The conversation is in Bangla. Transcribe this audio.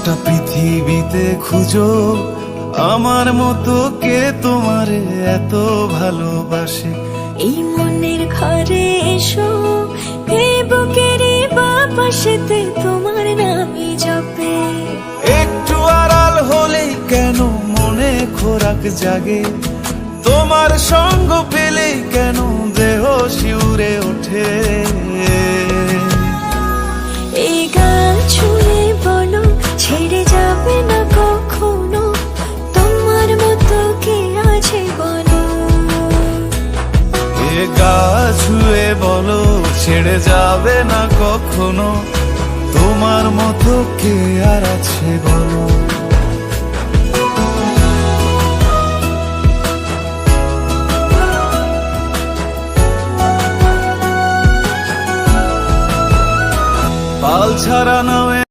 গোটা পৃথিবীতে খুঁজো আমার মতো কে তোমারে এত ভালোবাসে। এই মনের ঘরে এসো, এই বুকের বাপাশেতে তোমার নামই জপে। একটু আড়াল হলেই কেন মনে খোরাক জাগে, তোমার সঙ্গ পেলেই কেন দেহ শিউরে ওঠে। এই গান ছুঁয়ে বলো ছেড়ে যাবে না কখনো, তোমার মতো কে আছে বলো। এ গা ছুঁয়ে বলো ছেড়ে যাবে না কখনো, তোমার মতো কে আর আছে বলো।